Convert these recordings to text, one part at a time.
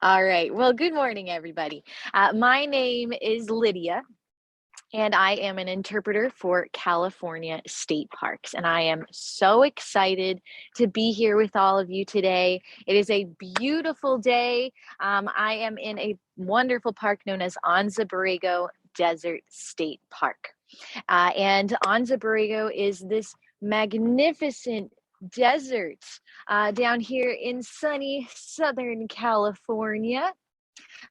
All right. Well, good morning, everybody. My name is Lydia, and I am an interpreter for California state parks. And I am so excited to be here with all of you today. It is a beautiful day. I am in a wonderful park known as Anza-Borrego Desert State Park. And Anza-Borrego is this magnificent desert down here in sunny Southern California.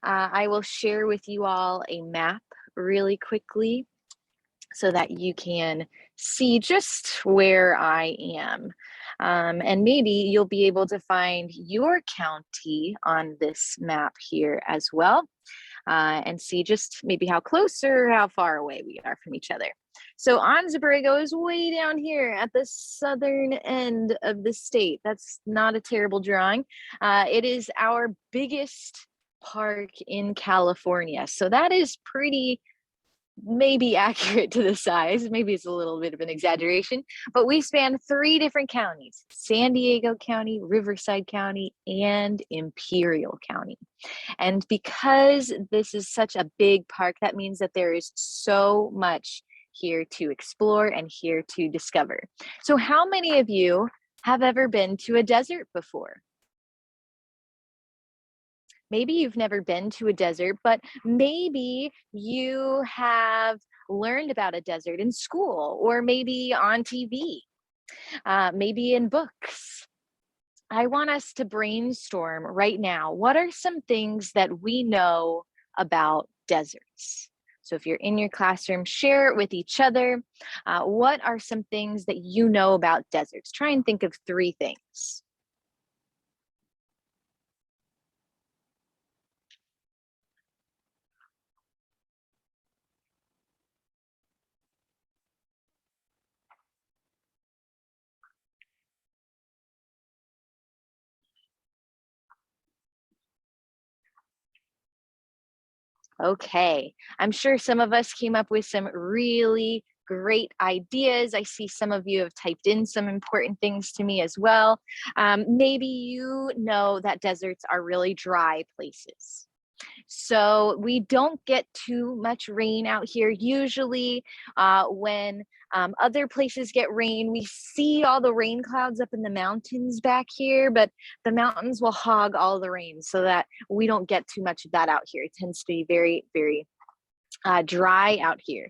I will share with you all a map really quickly so that you can see just where I am. And maybe you'll be able to find your county on this map here as well, and see just maybe how close or how far away we are from each other. So Anza-Borrego is way down here at the southern end of the state. That's not a terrible drawing. It is our biggest park in California. So that is pretty maybe accurate to the size. Maybe it's a little bit of an exaggeration, but we span 3 different counties: San Diego County, Riverside County, and Imperial County. And because this is such a big park, that means that there is so much here to explore and here to discover. So how many of you have ever been to a desert before? Maybe you've never been to a desert, but maybe you have learned about a desert in school or maybe on TV, maybe in books. I want us to brainstorm right now. What are some things that we know about deserts? So if you're in your classroom, share it with each other. What are some things that you know about deserts? Try and think of 3 things. Okay, I'm sure some of us came up with some really great ideas. I see some of you have typed in some important things to me as well. Maybe you know that deserts are really dry places. So we don't get too much rain out here. Usually, when other places get rain, we see all the rain clouds up in the mountains back here, but the mountains will hog all the rain so that we don't get too much of that out here. It tends to be very, very dry out here.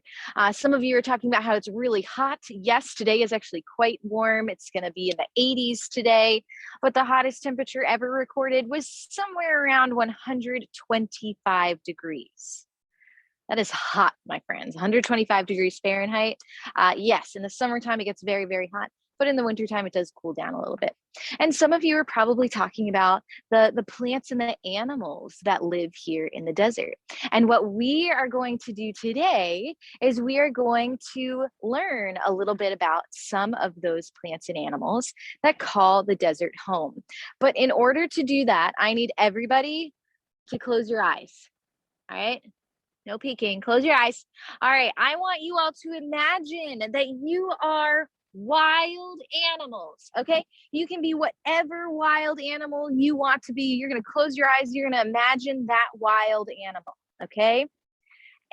Some of you are talking about how it's really hot. Yes, today is actually quite warm. It's going to be in the 80s today, but the hottest temperature ever recorded was somewhere around 125 degrees. That is hot, my friends. 125 degrees Fahrenheit. Yes, in the summertime, it gets very, very hot, but in the wintertime, it does cool down a little bit. And some of you are probably talking about the plants and the animals that live here in the desert. And what we are going to do today is we are going to learn a little bit about some of those plants and animals that call the desert home. But in order to do that, I need everybody to close your eyes. All right? No peeking. Close your eyes. All right. I want you all to imagine that you are wild animals. Okay. You can be whatever wild animal you want to be. You're going to close your eyes. You're going to imagine that wild animal. Okay.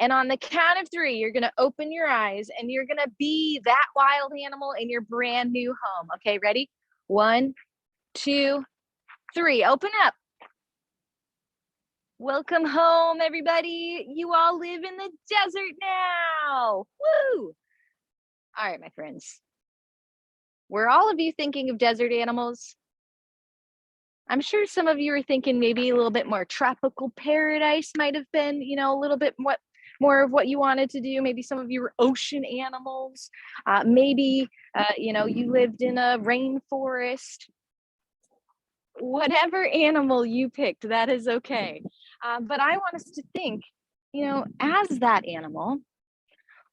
And on the count of 3, you're going to open your eyes and you're going to be that wild animal in your brand new home. Okay. Ready? 1, 2, 3. Open up. Welcome home, everybody. You all live in the desert now. Woo! All right, my friends. Were all of you thinking of desert animals? I'm sure some of you are thinking maybe a little bit more tropical paradise might have been, a little bit more of what you wanted to do. Maybe some of you were ocean animals. Maybe, you lived in a rainforest. Whatever animal you picked, that is okay. But I want us to think, as that animal,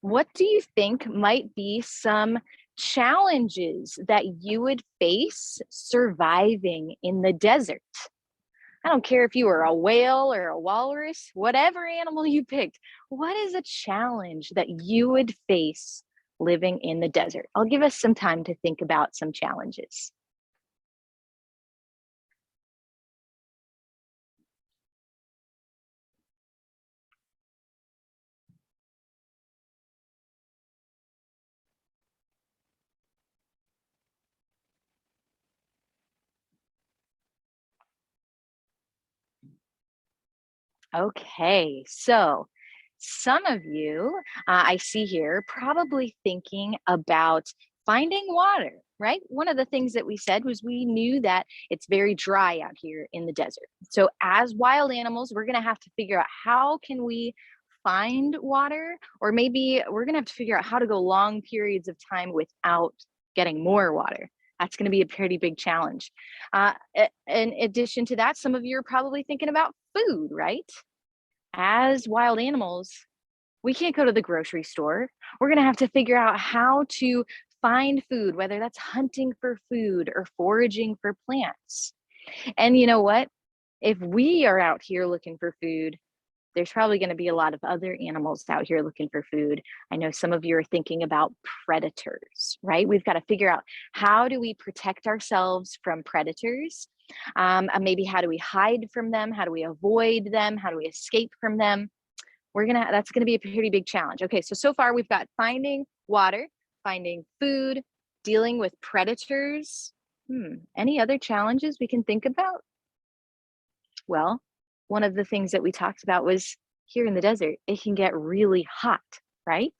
what do you think might be some challenges that you would face surviving in the desert? I don't care if you were a whale or a walrus, whatever animal you picked, what is a challenge that you would face living in the desert? I'll give us some time to think about some challenges. Okay, so some of you I see here probably thinking about finding water, right? One of the things that we said was we knew that it's very dry out here in the desert. So as wild animals, we're going to have to figure out how can we find water, or maybe we're going to have to figure out how to go long periods of time without getting more water. That's going to be a pretty big challenge. In addition to that, some of you are probably thinking about food, right? As wild animals, we can't go to the grocery store. We're going to have to figure out how to find food, whether that's hunting for food or foraging for plants. And you know what? If we are out here looking for food, there's probably going to be a lot of other animals out here looking for food. I know some of you are thinking about predators, right? We've got to figure out how do we protect ourselves from predators? Maybe how do we hide from them? How do we avoid them? How do we escape from them? That's gonna be a pretty big challenge. Okay, so far we've got finding water, finding food, dealing with predators. Any other challenges we can think about? Well, one of the things that we talked about was here in the desert, it can get really hot, right?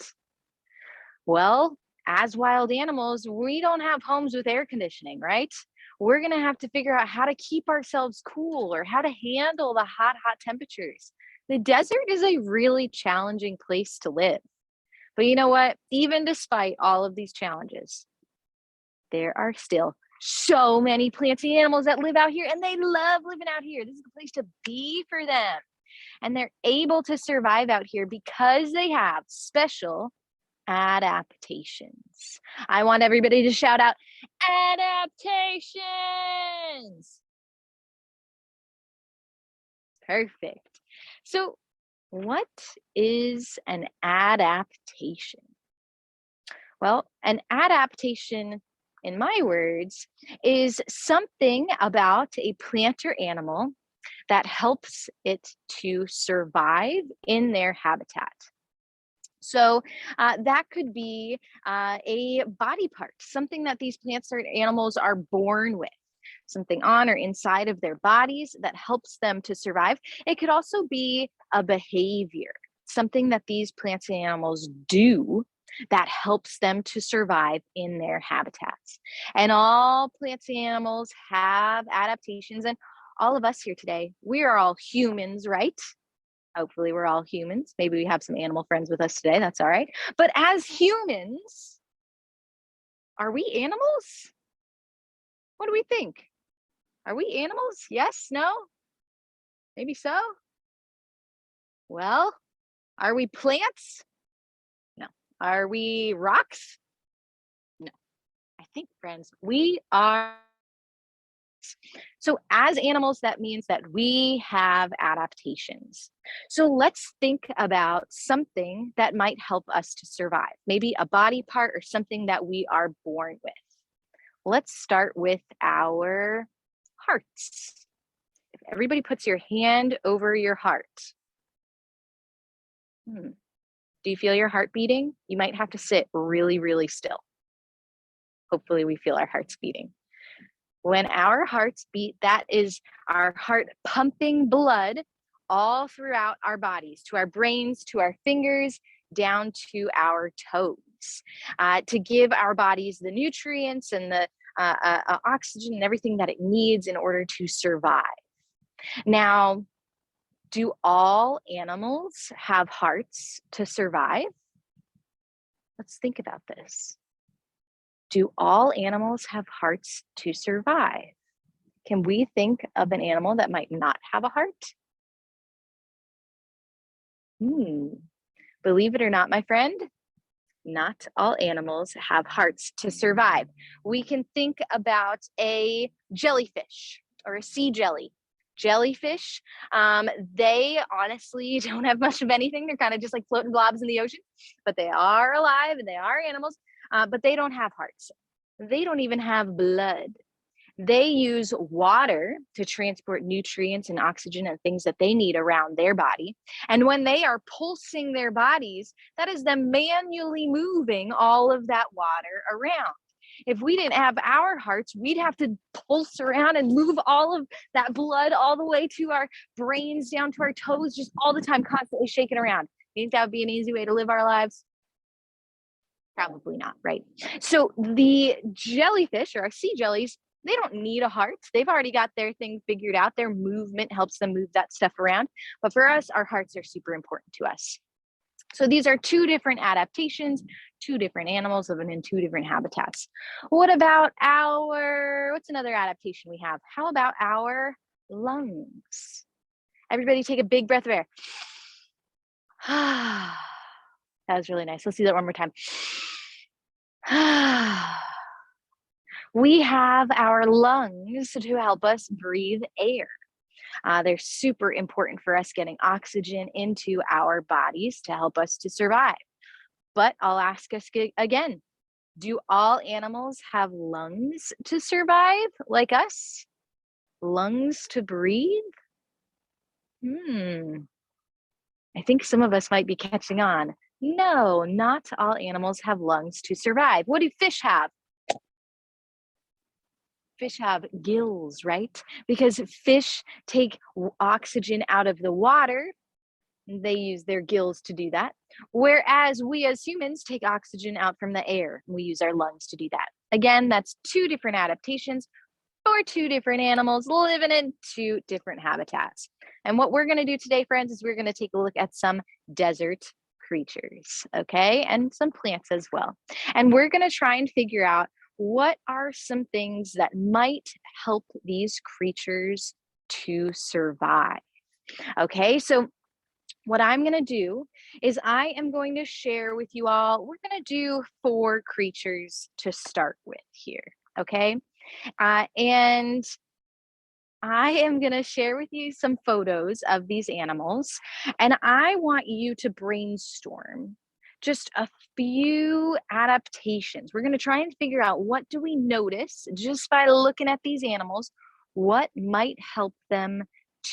Well, as wild animals, we don't have homes with air conditioning, right? We're going to have to figure out how to keep ourselves cool or how to handle the hot, hot temperatures. The desert is a really challenging place to live. But you know what? Even despite all of these challenges, there are still so many plants and animals that live out here and they love living out here. This is the place to be for them. And they're able to survive out here because they have special adaptations. I want everybody to shout out adaptations. Perfect. So, what is an adaptation? Well, an adaptation, in my words, is something about a plant or animal that helps it to survive in their habitat. So that could be a body part, something that these plants or animals are born with, something on or inside of their bodies that helps them to survive. It could also be a behavior, something that these plants and animals do that helps them to survive in their habitats. And all plants and animals have adaptations, and all of us here today, we are all humans, right? Hopefully, we're all humans. Maybe we have some animal friends with us today. That's all right. But as humans, are we animals? What do we think? Are we animals? Yes? No? Maybe so? Well, are we plants? No. Are we rocks? No. I think, friends, we are. So, as animals, that means that we have adaptations. So, let's think about something that might help us to survive, maybe a body part or something that we are born with. Let's start with our hearts. If everybody puts your hand over your heart, do you feel your heart beating? You might have to sit really, really still. Hopefully, we feel our hearts beating. When our hearts beat, that is our heart pumping blood all throughout our bodies, to our brains, to our fingers, down to our toes, to give our bodies the nutrients and the oxygen and everything that it needs in order to survive. Now, do all animals have hearts to survive? Let's think about this. Do all animals have hearts to survive? Can we think of an animal that might not have a heart? Believe it or not, my friend, not all animals have hearts to survive. We can think about a jellyfish or a sea jelly. Jellyfish, they honestly don't have much of anything. They're kind of just like floating blobs in the ocean, but they are alive and they are animals. But they don't have hearts. They don't even have blood. They use water to transport nutrients and oxygen and things that they need around their body. And when they are pulsing their bodies, that is them manually moving all of that water around. If we didn't have our hearts, we'd have to pulse around and move all of that blood all the way to our brains, down to our toes, just all the time, constantly shaking around. You think that would be an easy way to live our lives? Probably not, right? So the jellyfish, or our sea jellies, they don't need a heart. They've already got their thing figured out. Their movement helps them move that stuff around. But for us, our hearts are super important to us. So these are two different adaptations, two different animals living in two different habitats. What about what's another adaptation we have? How about our lungs? Everybody take a big breath of air. That was really nice. Let's do that one more time. We have our lungs to help us breathe air. They're super important for us getting oxygen into our bodies to help us to survive. But I'll ask us again, do all animals have lungs to survive like us? Lungs to breathe? I think some of us might be catching on. No, not all animals have lungs to survive. What do fish have? Fish have gills, right? Because fish take oxygen out of the water. They use their gills to do that. Whereas we as humans take oxygen out from the air. We use our lungs to do that. Again, that's two different adaptations for two different animals living in two different habitats. And what we're going to do today, friends, is we're going to take a look at some desert creatures, okay? And some plants as well. And we're going to try and figure out what are some things that might help these creatures to survive. Okay, so what I'm going to do is I am going to share with you all, we're going to do 4 creatures to start with here, okay? And I am going to share with you some photos of these animals, and I want you to brainstorm just a few adaptations. We're going to try and figure out, what do we notice just by looking at these animals? What might help them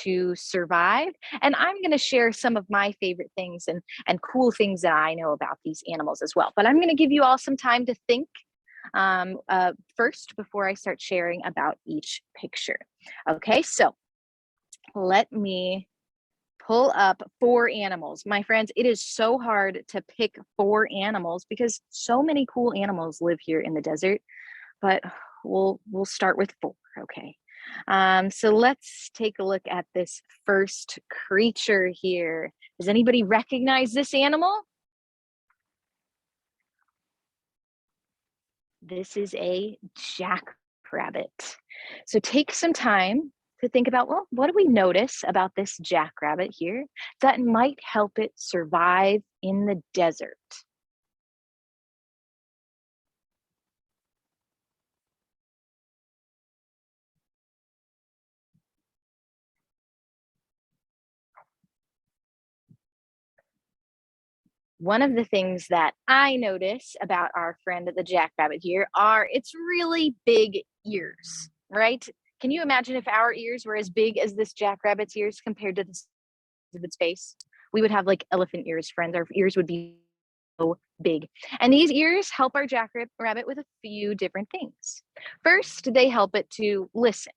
to survive? And I'm going to share some of my favorite things and cool things that I know about these animals as well. But I'm going to give you all some time to think first before I start sharing about each picture. Okay, so let me pull up 4 animals. My friends, it is so hard to pick 4 animals because so many cool animals live here in the desert, but we'll start with 4, okay? So let's take a look at this first creature here. Does anybody recognize this animal? This is a jackrabbit. So take some time to think about, well, what do we notice about this jackrabbit here that might help it survive in the desert? One of the things that I notice about our friend the jackrabbit here are its really big ears, right? Can you imagine if our ears were as big as this jackrabbit's ears compared to the size of its face? We would have like elephant ears, friends. Our ears would be so big. And these ears help our jackrabbit with a few different things. First, they help it to listen.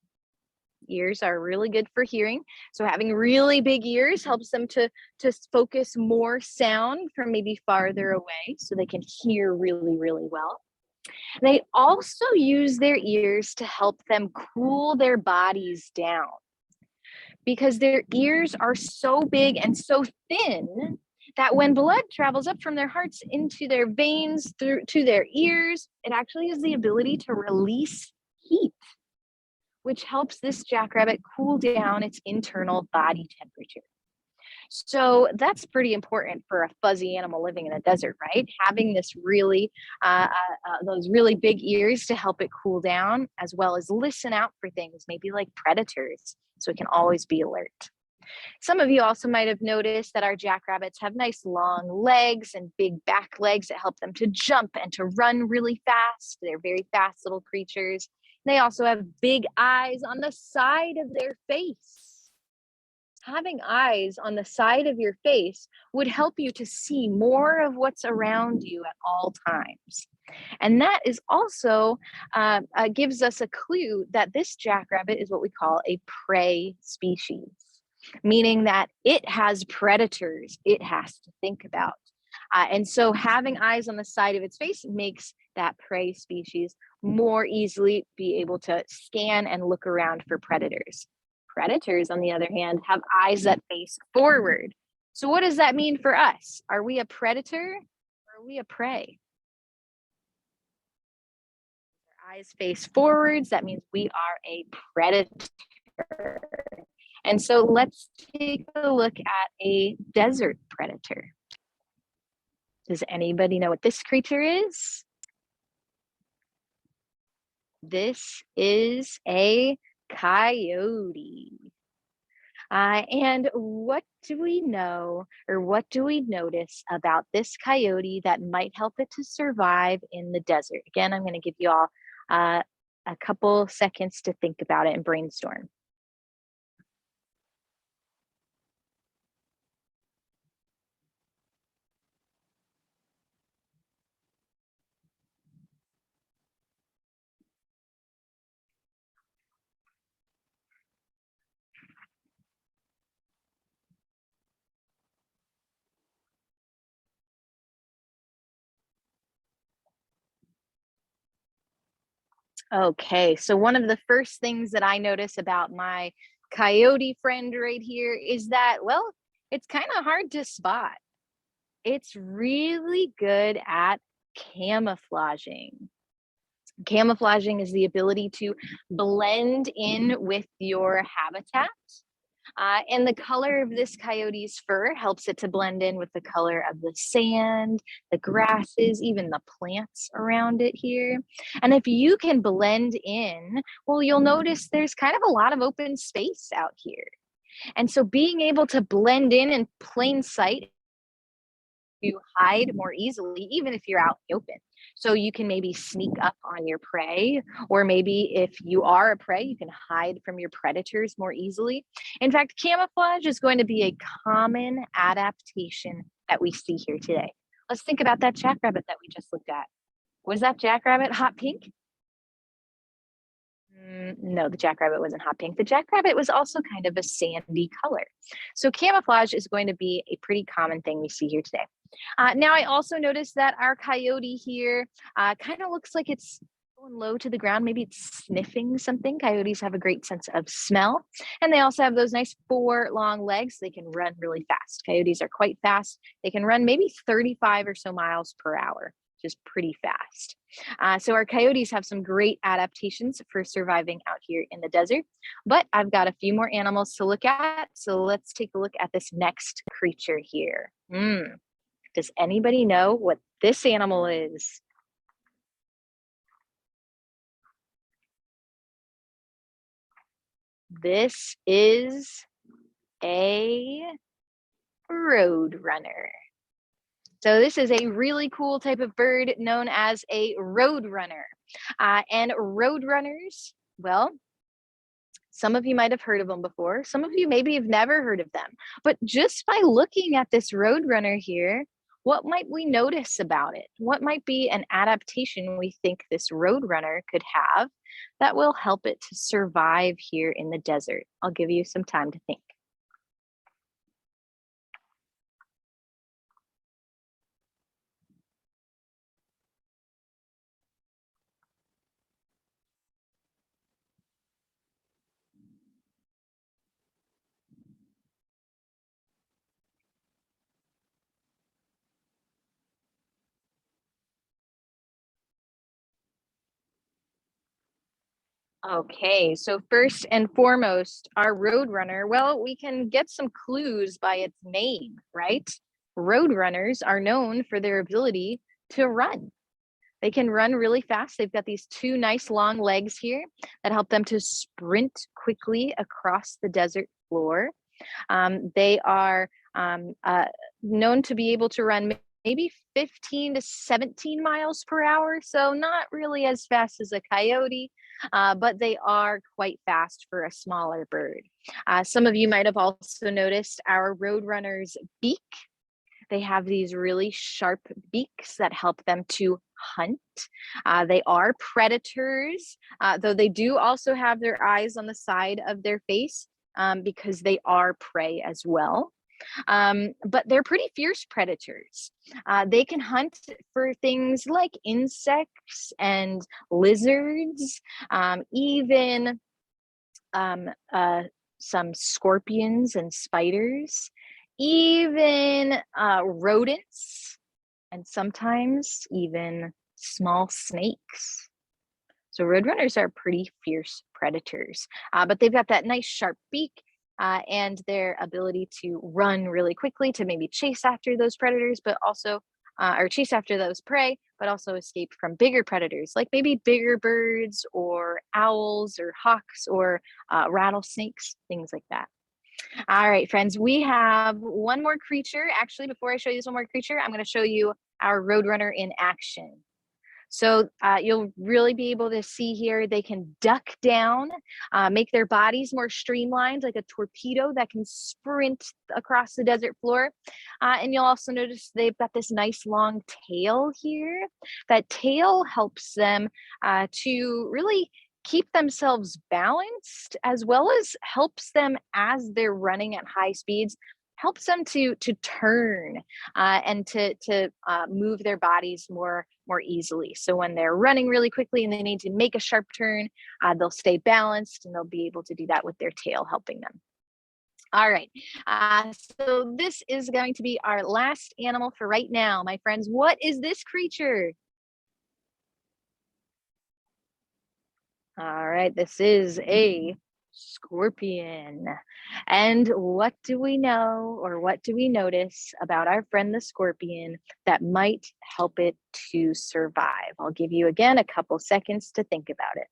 Ears are really good for hearing. So having really big ears helps them to focus more sound from maybe farther away so they can hear really, really well. They also use their ears to help them cool their bodies down because their ears are so big and so thin that when blood travels up from their hearts into their veins through to their ears, it actually has the ability to release heat, which helps this jackrabbit cool down its internal body temperature. So that's pretty important for a fuzzy animal living in the desert, right? Having this really, those really big ears to help it cool down, as well as listen out for things, maybe like predators, so it can always be alert. Some of you also might have noticed that our jackrabbits have nice long legs and big back legs that help them to jump and to run really fast. They're very fast little creatures. They also have big eyes on the side of their face. Having eyes on the side of your face would help you to see more of what's around you at all times. And that is also gives us a clue that this jackrabbit is what we call a prey species, meaning that it has predators it has to think about. And so having eyes on the side of its face makes that prey species more easily be able to scan and look around for predators. Predators, on the other hand, have eyes that face forward. So, what does that mean for us? Are we a predator or are we a prey? Eyes face forwards, that means we are a predator. And so let's take a look at a desert predator. Does anybody know what this creature is? This is a coyote. And what do we know or what do we notice about this coyote that might help it to survive in the desert? Again, I'm going to give you all a couple seconds to think about it and brainstorm. Okay, so one of the first things that I notice about my coyote friend right here is that, well, it's kind of hard to spot. It's really good at camouflaging. Camouflaging is the ability to blend in with your habitat. And the color of this coyote's fur helps it to blend in with the color of the sand, the grasses, even the plants around it here. And if you can blend in, well, you'll notice there's kind of a lot of open space out here. And so being able to blend in plain sight, you hide more easily, even if you're out in the open. So you can maybe sneak up on your prey, or maybe if you are a prey, you can hide from your predators more easily. In fact, camouflage is going to be a common adaptation that we see here today. Let's think about that jackrabbit that we just looked at. Was that jackrabbit hot pink? No, the jackrabbit wasn't hot pink. The jackrabbit was also kind of a sandy color. So camouflage is going to be a pretty common thing we see here today. Now, I also noticed that our coyote here kind of looks like it's going low to the ground. Maybe it's sniffing something. Coyotes have a great sense of smell. And they also have those nice 4 long legs. They can run really fast. Coyotes are quite fast. They can run maybe 35 or so miles per hour, which is pretty fast. So our coyotes have some great adaptations for surviving out here in the desert. But I've got a few more animals to look at. So let's take a look at this next creature here. Does anybody know what this animal is? This is a road runner. So this is a really cool type of bird known as a road runner. And road runners, well, some of you might have heard of them before. Some of you maybe have never heard of them. But just by looking at this road runner here, what might we notice about it? What might be an adaptation we think this road runner could have that will help it to survive here in the desert? I'll give you some time to think. Okay, so first and foremost, our roadrunner, well, we can get some clues by its name, right? Roadrunners are known for their ability to run. They can run really fast. They've got these 2 nice long legs here that help them to sprint quickly across the desert floor. They are known to be able to run maybe 15 to 17 miles per hour, so not really as fast as a coyote, but they are quite fast for a smaller bird. Some of you might have also noticed our roadrunner's beak. They have these really sharp beaks that help them to hunt. They are predators, though they do also have their eyes on the side of their face because they are prey as well. But they're pretty fierce predators. They can hunt for things like insects and lizards, even some scorpions and spiders, even rodents, and sometimes even small snakes. So roadrunners are pretty fierce predators, but they've got that nice sharp beak and their ability to run really quickly to maybe chase after those predators, but also, or chase after those prey, but also escape from bigger predators, like maybe bigger birds or owls or hawks or rattlesnakes, things like that. All right, friends, we have one more creature. Actually, before I show you this one more creature, I'm going to show you our roadrunner in action. So you'll really be able to see here, they can duck down, make their bodies more streamlined like a torpedo that can sprint across the desert floor. And you'll also notice they've got this nice long tail here. That tail helps them to really keep themselves balanced, as well as helps them as they're running at high speeds, helps them to turn and to move their bodies more easily. So when they're running really quickly and they need to make a sharp turn, they'll stay balanced and they'll be able to do that with their tail helping them. All right, so this is going to be our last animal for right now, my friends. What is this creature? All right, this is a scorpion. And what do we know, or what do we notice about our friend the scorpion that might help it to survive? I'll give you again a couple seconds to think about it.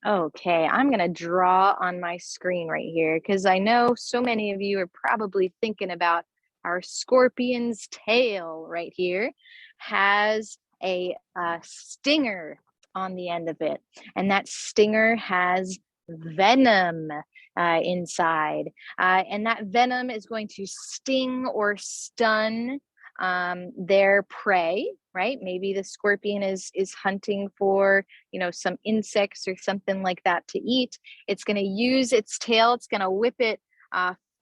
Okay, I'm going to draw on my screen right here because I know so many of you are probably thinking about our scorpion's tail right here has a stinger on the end of it, and that stinger has venom inside, and that venom is going to sting or stun their prey, right? Maybe the scorpion is hunting for, you know, some insects or something like that to eat. It's going to use its tail, it's going to whip it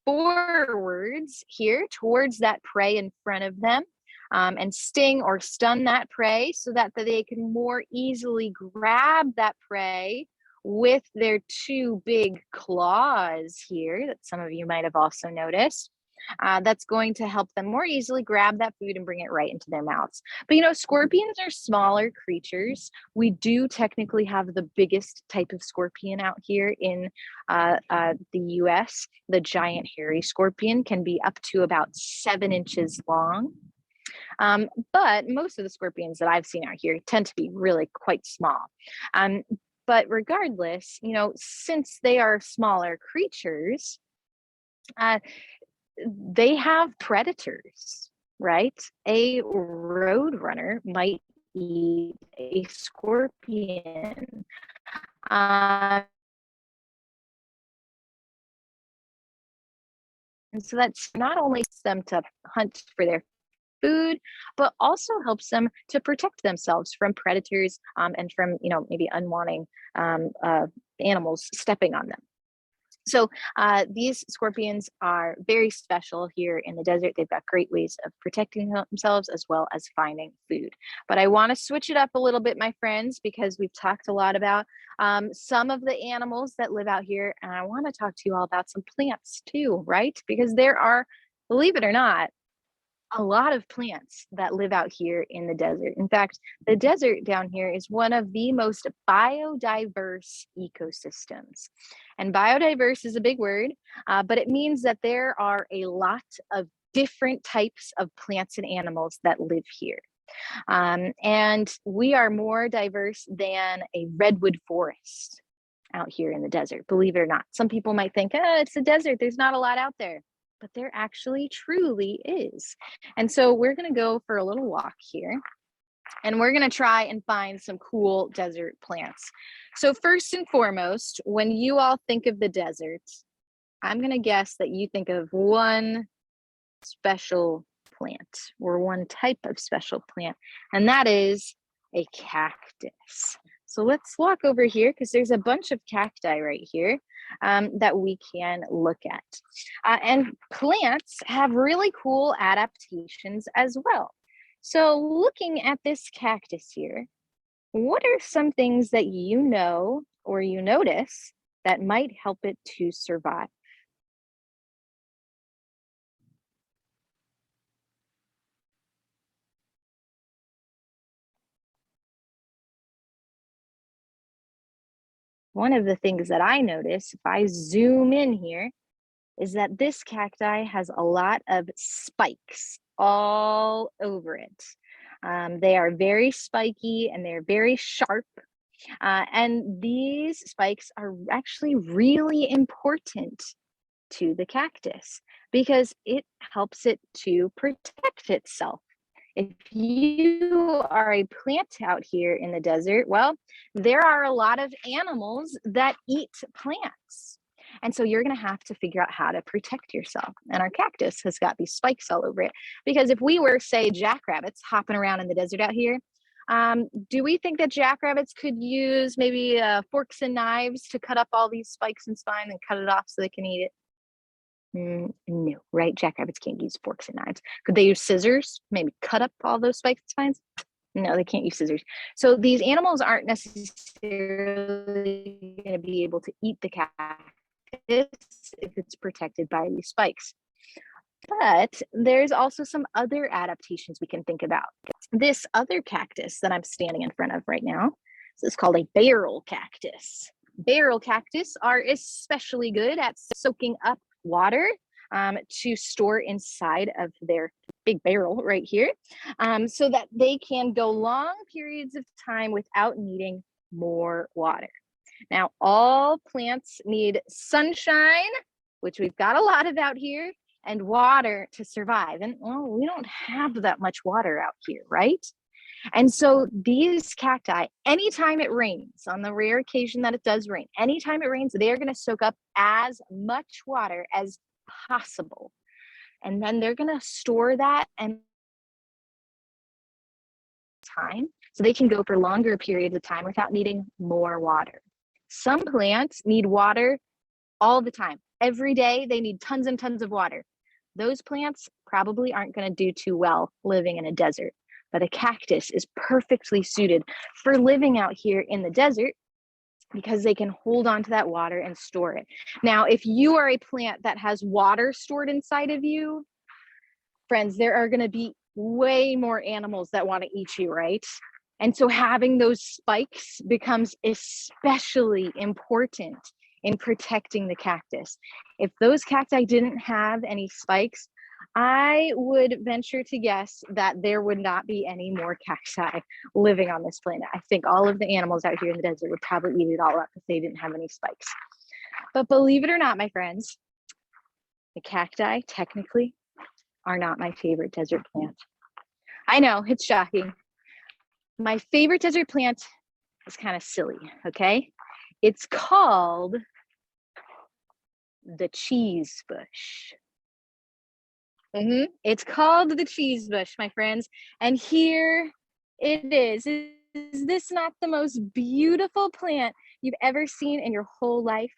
forwards here towards that prey in front of them, and sting or stun that prey so that they can more easily grab that prey with their two big claws here that some of you might have also noticed. That's going to help them more easily grab that food and bring it right into their mouths. But you know, scorpions are smaller creatures. We do technically have the biggest type of scorpion out here in the US. The giant hairy scorpion can be up to about 7 inches long. But most of the scorpions that I've seen out here tend to be really quite small. But regardless, you know, since they are smaller creatures, they have predators, right? A roadrunner might eat a scorpion. And so that's not only them to hunt for their food, but also helps them to protect themselves from predators and from, you know, maybe unwanting animals stepping on them. So these scorpions are very special here in the desert. They've got great ways of protecting themselves as well as finding food. But I want to switch it up a little bit, my friends, because we've talked a lot about some of the animals that live out here. And I want to talk to you all about some plants too, right? Because there are, believe it or not, a lot of plants that live out here in the desert. In fact, the desert down here is one of the most biodiverse ecosystems. And biodiverse is a big word, but it means that there are a lot of different types of plants and animals that live here. And we are more diverse than a redwood forest out here in the desert, believe it or not. Some people might think, oh, it's a desert, there's not a lot out there, but there actually truly is. And so we're going to go for a little walk here, and we're going to try and find some cool desert plants. So first and foremost, when you all think of the desert, I'm going to guess that you think of one special plant or one type of special plant, and that is a cactus. So let's walk over here because there's a bunch of cacti right here that we can look at. And plants have really cool adaptations as well. So looking at this cactus here, what are some things that you know or you notice that might help it to survive? One of the things that I notice, if I zoom in here, is that this cacti has a lot of spikes all over it. They are very spiky and they're very sharp. And these spikes are actually really important to the cactus because it helps it to protect itself. If you are a plant out here in the desert, well, there are a lot of animals that eat plants. And so you're going to have to figure out how to protect yourself. And our cactus has got these spikes all over it. Because if we were, say, jackrabbits hopping around in the desert out here, do we think that jackrabbits could use maybe forks and knives to cut up all these spikes and spines and cut it off so they can eat it? No, right? Jackrabbits can't use forks and knives. Could they use scissors? Maybe cut up all those spikes and spines? No, they can't use scissors. So these animals aren't necessarily going to be able to eat the cactus if it's protected by these spikes. But there's also some other adaptations we can think about. This other cactus that I'm standing in front of right now, this is called a barrel cactus. Barrel cactus are especially good at soaking up water to store inside of their big barrel right here, so that they can go long periods of time without needing more water. Now, all plants need sunshine, which we've got a lot of out here, and water to survive. And well, we don't have that much water out here, right? And so these cacti, anytime it rains, on the rare occasion that it does rain, anytime it rains, they're going to soak up as much water as possible. And then they're going to store that and time so they can go for longer periods of time without needing more water. Some plants need water all the time. Every day they need tons and tons of water. Those plants probably aren't going to do too well living in a desert. But a cactus is perfectly suited for living out here in the desert because they can hold on to that water and store it. Now, if you are a plant that has water stored inside of you, friends, there are going to be way more animals that want to eat you, right? And so having those spikes becomes especially important in protecting the cactus. If those cacti didn't have any spikes, I would venture to guess that there would not be any more cacti living on this planet. I think all of the animals out here in the desert would probably eat it all up if they didn't have any spikes. But believe it or not, my friends, the cacti technically are not my favorite desert plant. I know, it's shocking. My favorite desert plant is kind of silly, okay? It's called the cheese bush. It's called the cheese bush, my friends. And here it is. Is this not the most beautiful plant you've ever seen in your whole life?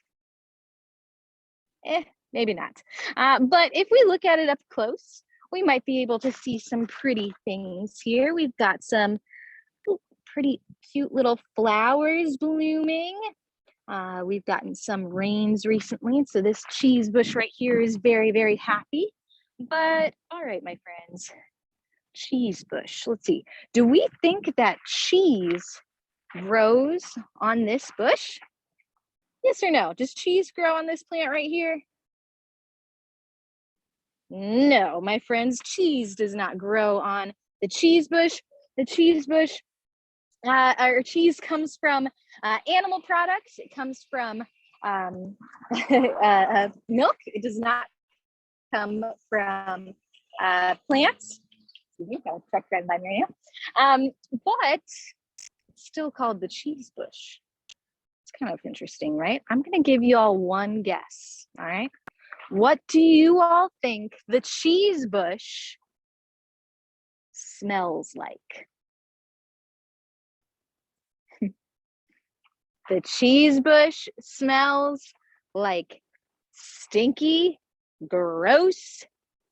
Maybe not. But if we look at it up close, we might be able to see some pretty things here. We've got some pretty cute little flowers blooming. We've gotten some rains recently, so this cheese bush right here is very, very happy. But all right, my friends, cheese bush. Let's see. Do we think that cheese grows on this bush? Yes or no? Does cheese grow on this plant right here? No, my friends, cheese does not grow on the cheese bush The cheese bush, or cheese comes from animal products. It comes from milk. It does not come from plants. Excuse me, got a truck driving by me right now. But it's still called the cheese bush. It's kind of interesting, right? I'm going to give you all one guess. All right. What do you all think the cheese bush smells like? The cheese bush smells like stinky, gross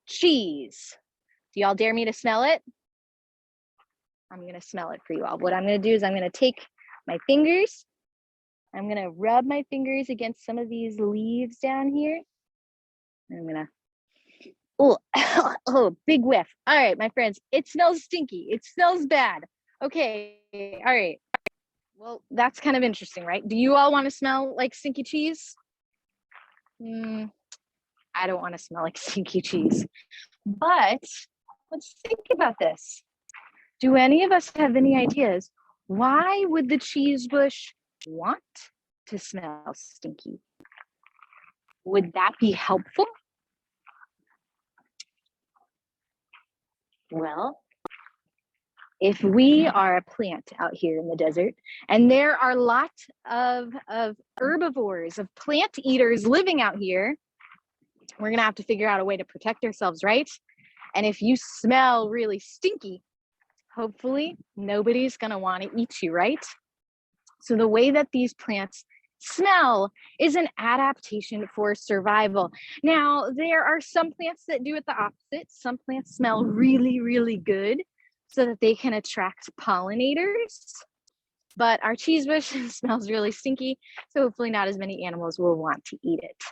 cheese. Do y'all dare me to smell it? I'm going to smell it for you all. What I'm going to do is I'm going to take my fingers. I'm going to rub my fingers against some of these leaves down here. I'm going to, oh, big whiff. All right, my friends, it smells stinky. It smells bad. Okay, all right. Well, that's kind of interesting, right? Do you all want to smell like stinky cheese? I don't want to smell like stinky cheese. But let's think about this. Do any of us have any ideas? Why would the cheese bush want to smell stinky? Would that be helpful? Well, if we are a plant out here in the desert, and there are lots of herbivores, of plant eaters living out here, we're gonna have to figure out a way to protect ourselves, right? And if you smell really stinky, hopefully nobody's gonna wanna eat you, right? So the way that these plants smell is an adaptation for survival. Now, there are some plants that do it the opposite. Some plants smell really, really good so that they can attract pollinators. But our cheese bush smells really stinky, so hopefully not as many animals will want to eat it.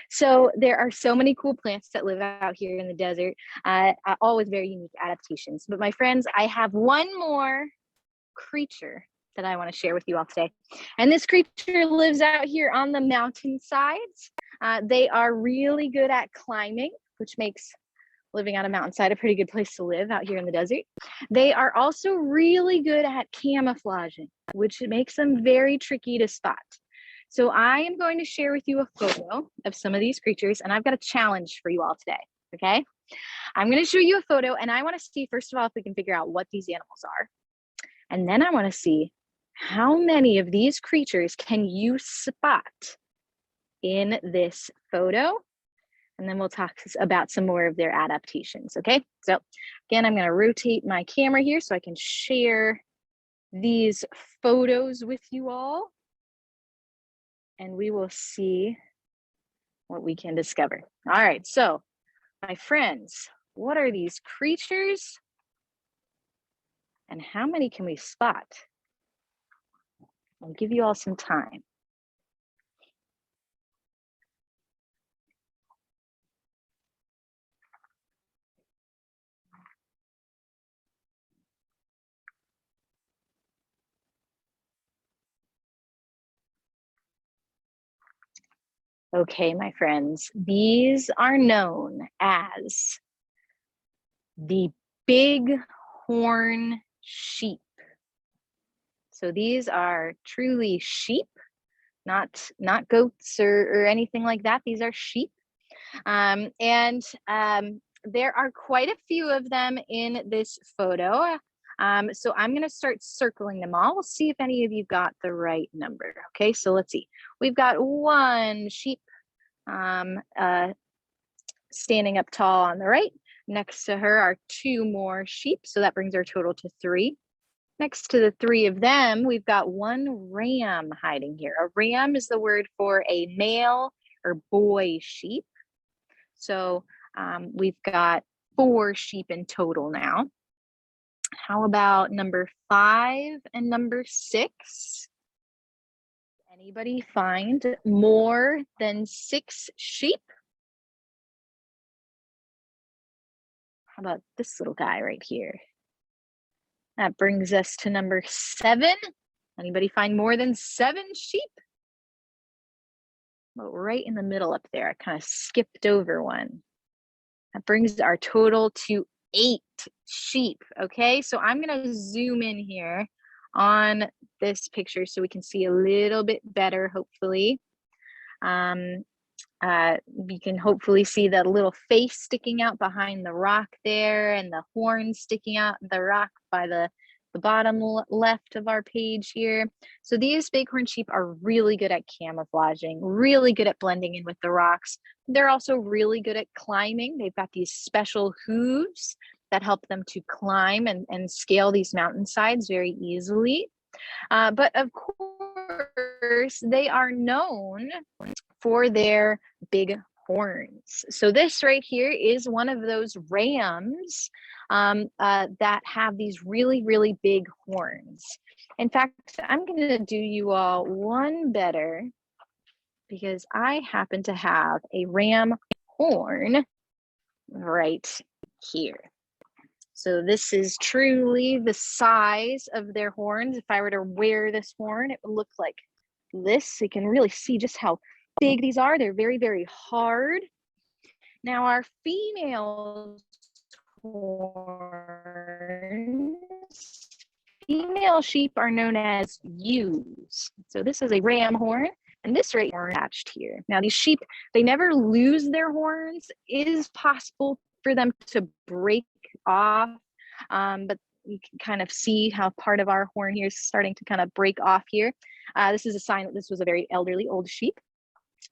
So there are so many cool plants that live out here in the desert, all with very unique adaptations. But my friends, I have one more creature that I want to share with you all today. And this creature lives out here on the mountain sides. They are really good at climbing, which makes living on a mountainside a pretty good place to live out here in the desert. They are also really good at camouflaging, which makes them very tricky to spot. So I am going to share with you a photo of some of these creatures, and I've got a challenge for you all today, okay? I'm going to show you a photo, and I want to see, first of all, if we can figure out what these animals are. And then I want to see how many of these creatures can you spot in this photo? And then we'll talk about some more of their adaptations, okay? So again, I'm gonna rotate my camera here so I can share these photos with you all. And we will see what we can discover. All right, so my friends, what are these creatures? And how many can we spot? I'll give you all some time. Okay, my friends, these are known as the Bighorn sheep. So these are truly sheep, not goats or anything like that. These are sheep. And there are quite a few of them in this photo. So I'm going to start circling them all. We'll see if any of you got the right number. Okay, so let's see. We've got one sheep standing up tall on the right. Next to her are two more sheep. So that brings our total to 3. Next to the 3 of them, we've got one ram hiding here. A ram is the word for a male or boy sheep. So we've got 4 sheep in total now. How about number 5 and number 6? Anybody find more than 6 sheep? How about this little guy right here? That brings us to number 7. Anybody find more than 7 sheep? Well, right in the middle up there, I kind of skipped over one. That brings our total to 8 sheep. Okay, so I'm going to zoom in here on this picture so we can see a little bit better, hopefully. You can hopefully see that little face sticking out behind the rock there, and the horns sticking out the rock by the bottom left of our page here. So these bighorn sheep are really good at camouflaging, really good at blending in with the rocks. They're also really good at climbing. They've got these special hooves that help them to climb and scale these mountainsides very easily. But of course, they are known for their big horns. So this right here is one of those rams that have these really, really big horns. In fact, I'm going to do you all one better because I happen to have a ram horn right here. So this is truly the size of their horns. If I were to wear this horn, it would look like this. You can really see just how big these are. They're very, very hard. Now our female horns, female sheep are known as ewes. So this is a ram horn, and this right horn attached here. Now these sheep, they never lose their horns. It is possible for them to break off, but you can kind of see how part of our horn here is starting to kind of break off here. This is a sign that this was a very elderly old sheep.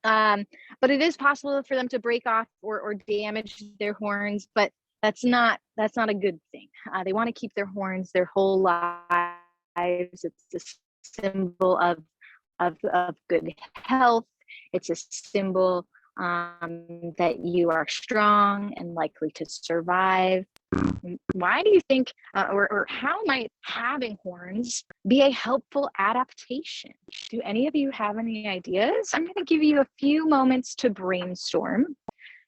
But it is possible for them to break off or damage their horns, but that's not a good thing. They want to keep their horns their whole lives. It's a symbol of good health. It's a symbol that you are strong and likely to survive. Why do you think, or how might having horns be a helpful adaptation? Do any of you have any ideas? I'm going to give you a few moments to brainstorm.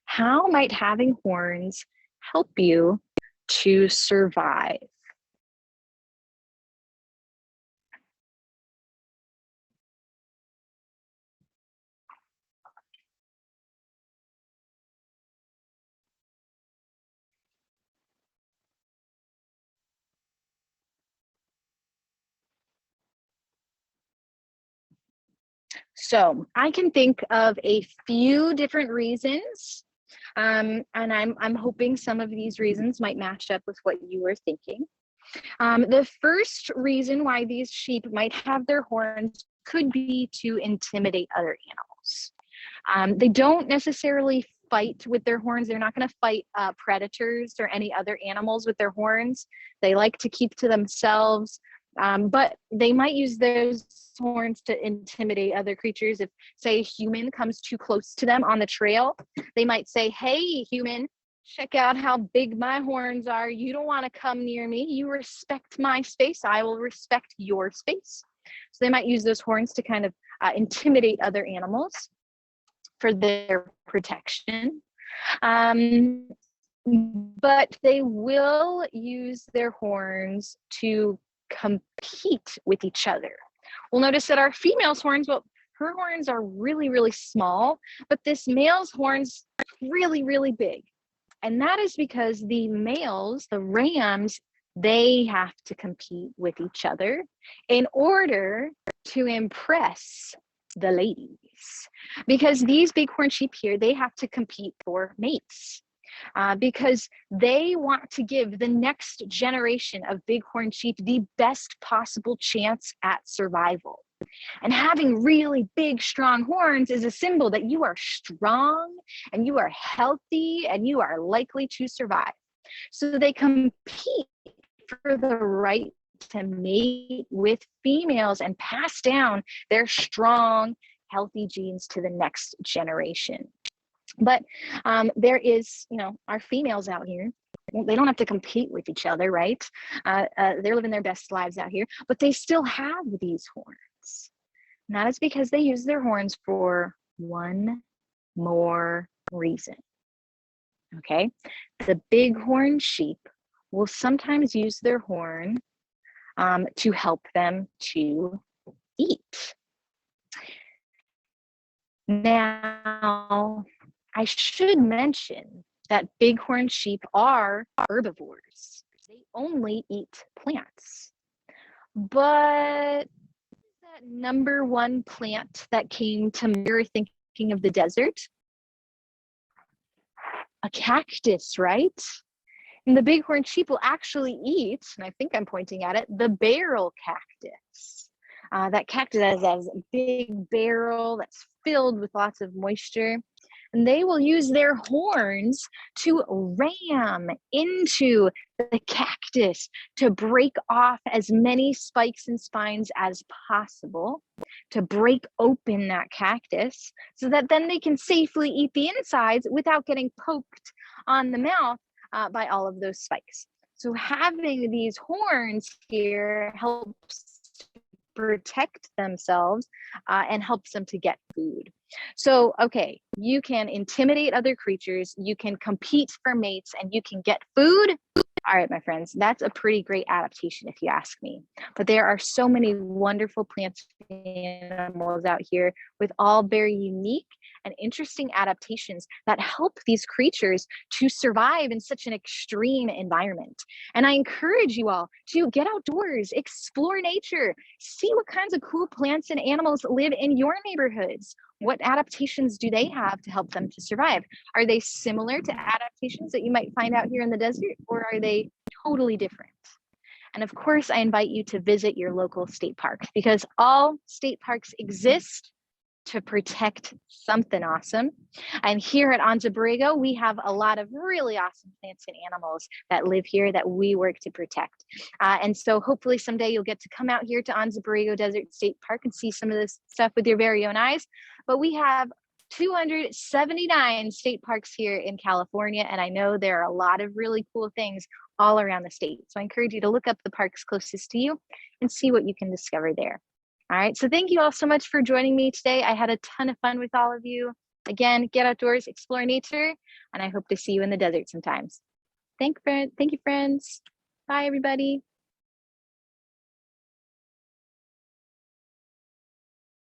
How might having horns help you to survive? So I can think of a few different reasons, and I'm hoping some of these reasons might match up with what you were thinking. The first reason why these sheep might have their horns could be to intimidate other animals. They don't necessarily fight with their horns. They're not going to fight predators or any other animals with their horns. They like to keep to themselves. But they might use those horns to intimidate other creatures. If, say, a human comes too close to them on the trail, they might say, "Hey, human, check out how big my horns are. You don't want to come near me. You respect my space. I will respect your space." So they might use those horns to kind of intimidate other animals for their protection. But they will use their horns to compete with each other. We'll notice that our female's horns, well, her horns are really, really small, but this male's horns really, really big. And that is because the males, the rams, they have to compete with each other in order to impress the ladies. Because these bighorn sheep here, they have to compete for mates. Because they want to give the next generation of bighorn sheep the best possible chance at survival. And having really big, strong horns is a symbol that you are strong and you are healthy and you are likely to survive. So they compete for the right to mate with females and pass down their strong, healthy genes to the next generation. But there is, our females out here, they don't have to compete with each other, right? They're living their best lives out here, but they still have these horns. And that is because they use their horns for one more reason. Okay, the bighorn sheep will sometimes use their horn to help them to eat. Now, I should mention that bighorn sheep are herbivores. They only eat plants. But that number one plant that came to your thinking of the desert? A cactus, right? And the bighorn sheep will actually eat, and I think I'm pointing at it, the barrel cactus. That cactus has a big barrel that's filled with lots of moisture. And they will use their horns to ram into the cactus to break off as many spikes and spines as possible, to break open that cactus so that then they can safely eat the insides without getting poked on the mouth by all of those spikes. So having these horns here helps protect themselves and helps them to get food. So, okay, you can intimidate other creatures, you can compete for mates, and you can get food. All right, my friends, that's a pretty great adaptation if you ask me. But there are so many wonderful plants and animals out here with all very unique and interesting adaptations that help these creatures to survive in such an extreme environment. And I encourage you all to get outdoors, explore nature, see what kinds of cool plants and animals live in your neighborhoods. What adaptations do they have to help them to survive? Are they similar to adaptations that you might find out here in the desert, or are they totally different? And of course, I invite you to visit your local state park, because all state parks exist to protect something awesome. And here at Anza-Borrego, we have a lot of really awesome plants and animals that live here that we work to protect. And so hopefully someday you'll get to come out here to Anza-Borrego Desert State Park and see some of this stuff with your very own eyes. But we have 279 state parks here in California, and I know there are a lot of really cool things all around the state. So I encourage you to look up the parks closest to you and see what you can discover there. All right, so thank you all so much for joining me today. I had a ton of fun with all of you. Again, get outdoors, explore nature, and I hope to see you in the desert sometimes. Thank you, friends. Bye, everybody.